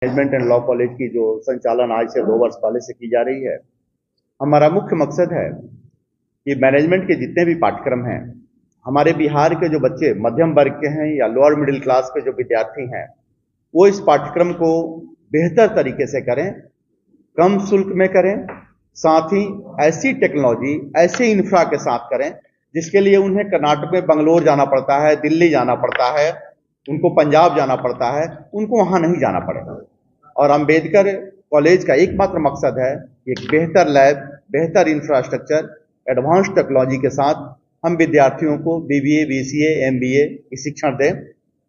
Management and law college की जो संचालन आज से 2 वर्ष पहले से की जा रही है, हमारा मुख्य मकसद है कि मैनेजमेंट के जितने भी पाठ्यक्रम हैं, हमारे बिहार के जो बच्चे मध्यम वर्ग के हैं या लोअर मिडिल क्लास के जो विद्यार्थी हैं, वो इस पाठ्यक्रम को बेहतर तरीके से करें, कम शुल्क में करें, साथ ही ऐसी टेक्नोलॉजी, ऐसे इंफ्रा के साथ करें जिसके लिए उन्हें कर्नाटक में बंगलोर जाना पड़ता है, दिल्ली जाना पड़ता है, उनको पंजाब जाना पड़ता है, उनको वहां नहीं जाना पड़ेगा। और अंबेडकर कॉलेज का एकमात्र मकसद है कि एक बेहतर लैब, बेहतर इंफ्रास्ट्रक्चर, एडवांस टेक्नोलॉजी के साथ हम विद्यार्थियों को बीबीए, बीसीए, एमबीए की शिक्षण दें।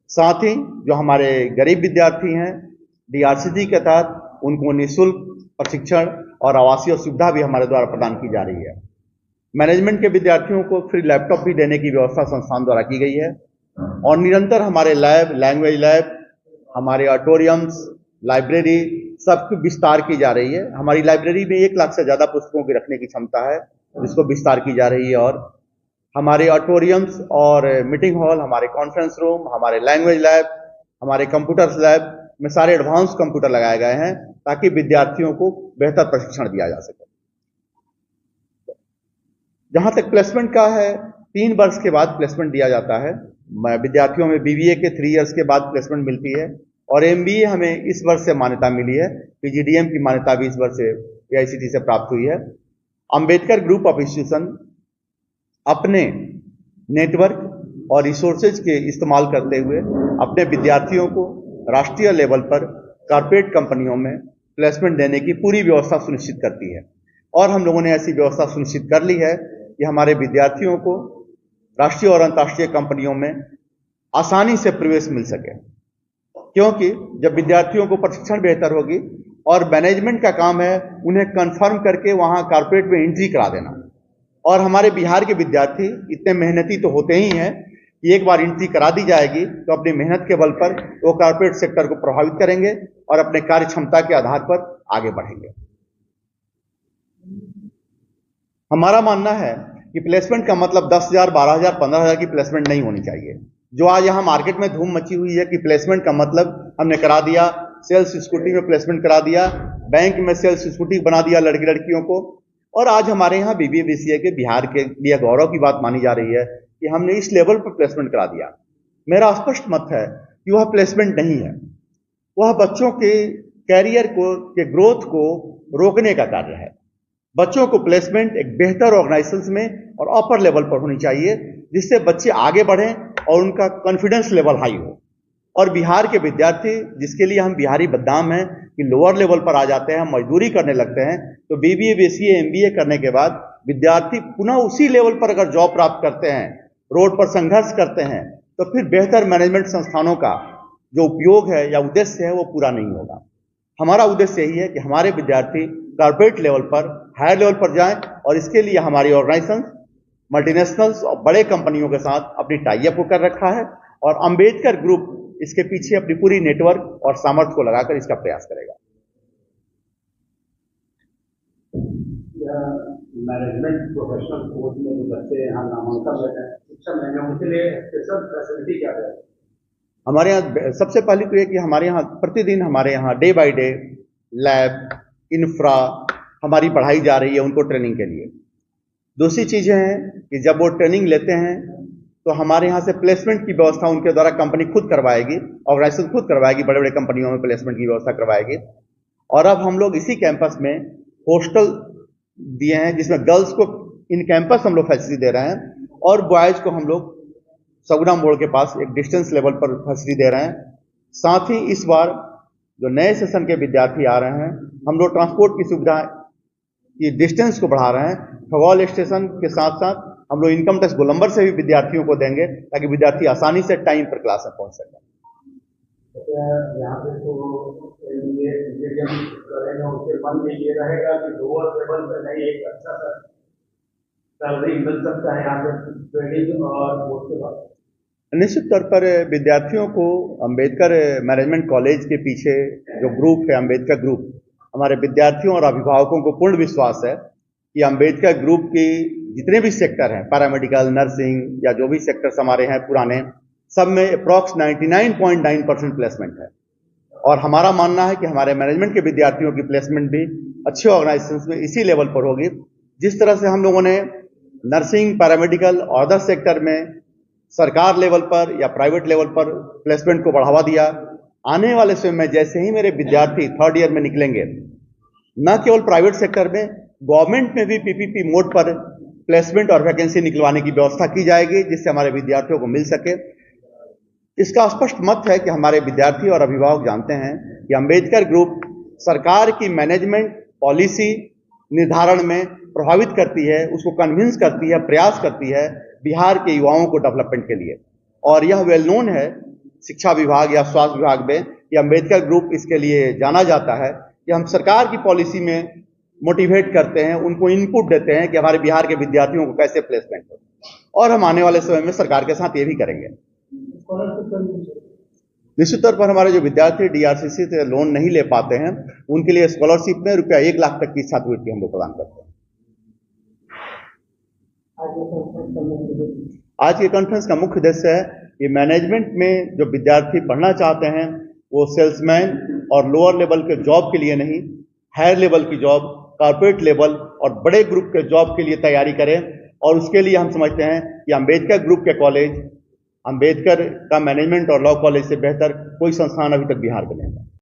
साथ ही जो हमारे गरीब विद्यार्थी हैं, डीआरसीटी के तहत उनको निःशुल्क प्रशिक्षण और आवासीय सुविधा भी हमारे द्वारा प्रदान की जा रही है। मैनेजमेंट के विद्यार्थियों को फ्री लैपटॉप भी देने की व्यवस्था संस्थान द्वारा की गई है और निरंतर हमारे लैब, लैंग्वेज लैब, हमारे ऑडिटोरियम्स, लाइब्रेरी सबकी विस्तार की जा रही है। हमारी लाइब्रेरी में 1 लाख से ज्यादा पुस्तकों की रखने की क्षमता है, जिसको विस्तार की जा रही है। और हमारे ऑडिटोरियम्स और मीटिंग हॉल, हमारे कॉन्फ्रेंस रूम, हमारे लैंग्वेज लैब, हमारे कंप्यूटर्स लैब में सारे एडवांस कंप्यूटर लगाए गए हैं ताकि विद्यार्थियों को बेहतर प्रशिक्षण दिया जा सके। जहां तक प्लेसमेंट का है, 3 वर्ष के बाद प्लेसमेंट दिया जाता है। विद्यार्थियों में बीबीए के 3 इयर्स के बाद प्लेसमेंट मिलती है और एमबीए हमें इस वर्ष से मान्यता मिली है। पीजीडीएम की मान्यता भी इस वर्ष से एआईसीटी से प्राप्त हुई है। अंबेडकर ग्रुप ऑफ इंस्टीट्यूशन अपने नेटवर्क और रिसोर्सेज के इस्तेमाल करते हुए अपने विद्यार्थियों को राष्ट्रीय लेवल पर कॉर्पोरेट कंपनियों में प्लेसमेंट देने की पूरी व्यवस्था सुनिश्चित करती है। और हम लोगों ने ऐसी व्यवस्था सुनिश्चित कर ली है कि हमारे विद्यार्थियों को राष्ट्रीय और अंतर्राष्ट्रीय कंपनियों में आसानी से प्रवेश मिल सके, क्योंकि जब विद्यार्थियों को प्रशिक्षण बेहतर होगी और मैनेजमेंट का काम है उन्हें कंफर्म करके वहां कॉर्पोरेट में एंट्री करा देना। और हमारे बिहार के विद्यार्थी इतने मेहनती तो होते ही हैं कि एक बार एंट्री करा दी जाएगी तो अपनी मेहनत के बल पर वो कॉर्पोरेट सेक्टर को प्रभावित करेंगे और अपने कार्य क्षमता के आधार पर आगे बढ़ेंगे। हमारा मानना है कि प्लेसमेंट का मतलब 10,000, 12,000, 15,000 की प्लेसमेंट नहीं होनी चाहिए। जो आज यहाँ मार्केट में धूम मची हुई है कि प्लेसमेंट का मतलब हमने करा दिया, सेल्स स्कूटी में प्लेसमेंट करा दिया, बैंक में सेल्स स्कूटी बना दिया लड़की लड़कियों को। और आज हमारे यहाँ बीबीए बीसीए के बिहार के लिए गौरव की बात मानी जा रही है कि हमने इस लेवल पर प्लेसमेंट करा दिया। मेरा स्पष्ट मत है कि वह प्लेसमेंट नहीं है, वह बच्चों के कैरियर को, के ग्रोथ को रोकने का कार्य है। बच्चों को प्लेसमेंट एक बेहतर ऑर्गेनाइजेशन में और अपर लेवल पर होनी चाहिए, जिससे बच्चे आगे बढ़ें और उनका कॉन्फिडेंस लेवल हाई हो। और बिहार के विद्यार्थी, जिसके लिए हम बिहारी बदनाम हैं कि लोअर लेवल पर आ जाते हैं, मजदूरी करने लगते हैं, तो बीबीए बीसीए एमबीए करने के बाद विद्यार्थी पुनः उसी लेवल पर अगर जॉब प्राप्त करते हैं, रोड पर संघर्ष करते हैं, तो फिर बेहतर मैनेजमेंट संस्थानों का जो उपयोग है या उद्देश्य है वो पूरा नहीं होगा। हमारा उद्देश्य यही है कि हमारे विद्यार्थी कॉर्पोरेट लेवल पर, हायर लेवल पर जाएं और इसके लिए हमारी ऑर्गेनाइजेशन मल्टीनेशनल्स और बड़े कंपनियों के साथ अपनी टाई अप कर रखा है और अंबेडकर ग्रुप इसके पीछे अपनी पूरी नेटवर्क और सामर्थ्य को लगाकर इसका प्रयास करेगा। मैनेजमेंट प्रोफेशनल कोर्स में जो बच्चे यहाँ नामांकन लेते हैं, शिक्षा लेंगे, उनके लिए स्पेशल फैसिलिटी क्या है? हमारे यहाँ सबसे पहले तो ये कि हमारे यहाँ प्रतिदिन हमारे यहाँ day by day lab, infra हमारी बढ़ाई जा रही है उनको ट्रेनिंग के लिए। दूसरी चीजें हैं कि जब वो ट्रेनिंग लेते हैं तो हमारे यहाँ से प्लेसमेंट की व्यवस्था उनके द्वारा कंपनी खुद करवाएगी, ऑर्गेनाइजेशन खुद करवाएगी, बड़े बड़े कंपनियों में प्लेसमेंट की व्यवस्था करवाएगी। और अब हम लोग इसी कैंपस में हॉस्टल दिए हैं जिसमें गर्ल्स को इन कैंपस हम लोग फैसिलिटी दे रहे हैं और बॉयज को हम लोग सगुना मोड़ के पास एक डिस्टेंस लेवल पर फैसिलिटी दे रहे हैं। साथ ही इस बार जो नए सेशन के विद्यार्थी आ रहे हैं, हम लोग ट्रांसपोर्ट की सुविधा की डिस्टेंस को बढ़ा रहे हैं। खगौल स्टेशन के साथ साथ हम लोग इनकम टैक्स गोलंबर से भी विद्यार्थियों को देंगे ताकि विद्यार्थी आसानी से टाइम पर क्लास में पहुंच सकें। यहाँ पे तो उसके मन में ये रहेगा कि लोअर लेवल पे नहीं, एक अच्छा सा सैलरी मिल सकता है यहाँ पे ट्रेनिंग और उसके बाद निश्चित तौर पर विद्यार्थियों को अंबेडकर मैनेजमेंट कॉलेज के पीछे जो ग्रुप है अंबेडकर ग्रुप, हमारे विद्यार्थियों और अभिभावकों को पूर्ण विश्वास है कि अंबेडकर ग्रुप की जितने भी सेक्टर हैं, पैरामेडिकल, नर्सिंग या जो भी सेक्टर्स हमारे हैं पुराने, सब में अप्रॉक्स 99.9% प्लेसमेंट है। और हमारा मानना है कि हमारे मैनेजमेंट के विद्यार्थियों की प्लेसमेंट भी अच्छे ऑर्गेनाइजेशंस में इसी लेवल पर होगी। जिस तरह से हम लोगों ने नर्सिंग, पैरामेडिकल और अदर सेक्टर में सरकार लेवल पर या प्राइवेट लेवल पर प्लेसमेंट को बढ़ावा दिया, आने वाले समय में जैसे ही मेरे विद्यार्थी थर्ड ईयर में निकलेंगे, न केवल प्राइवेट सेक्टर में, गवर्नमेंट में भी पीपीपी मोड पर प्लेसमेंट और वैकेंसी निकलवाने की व्यवस्था की जाएगी, जिससे हमारे विद्यार्थियों को मिल सके। इसका स्पष्ट मत है कि हमारे विद्यार्थी और अभिभावक जानते हैं कि अंबेडकर ग्रुप सरकार की मैनेजमेंट पॉलिसी निर्धारण में प्रभावित करती है, उसको कन्विंस करती है, प्रयास करती है बिहार के युवाओं को डेवलपमेंट के लिए। और यह वेल नोन है शिक्षा विभाग या स्वास्थ्य विभाग में कि अंबेडकर ग्रुप इसके लिए जाना जाता है कि हम सरकार की पॉलिसी में मोटिवेट करते हैं, उनको इनपुट देते हैं कि हमारे बिहार के विद्यार्थियों को कैसे प्लेसमेंट हो, और हम आने वाले समय में सरकार के साथ ये भी करेंगे। निश्चित तौर पर हमारे जो विद्यार्थी डीआरसीसी से लोन नहीं ले पाते हैं, उनके लिए स्कॉलरशिप में रुपया 1 लाख तक की छात्रवृत्ति हम लोग प्रदान करते हैं। आज के कॉन्फ्रेंस का मुख्य उद्देश्य है कि मैनेजमेंट में जो विद्यार्थी पढ़ना चाहते हैं वो सेल्समैन और लोअर लेवल के जॉब के लिए नहीं, हायर लेवल की जॉब, कॉर्पोरेट लेवल और बड़े ग्रुप के जॉब के लिए तैयारी करें। और उसके लिए हम समझते हैं कि अंबेडकर ग्रुप के कॉलेज, अंबेडकर का मैनेजमेंट और लॉ कॉलेज से बेहतर कोई संस्थान अभी तक बिहार में नहीं है।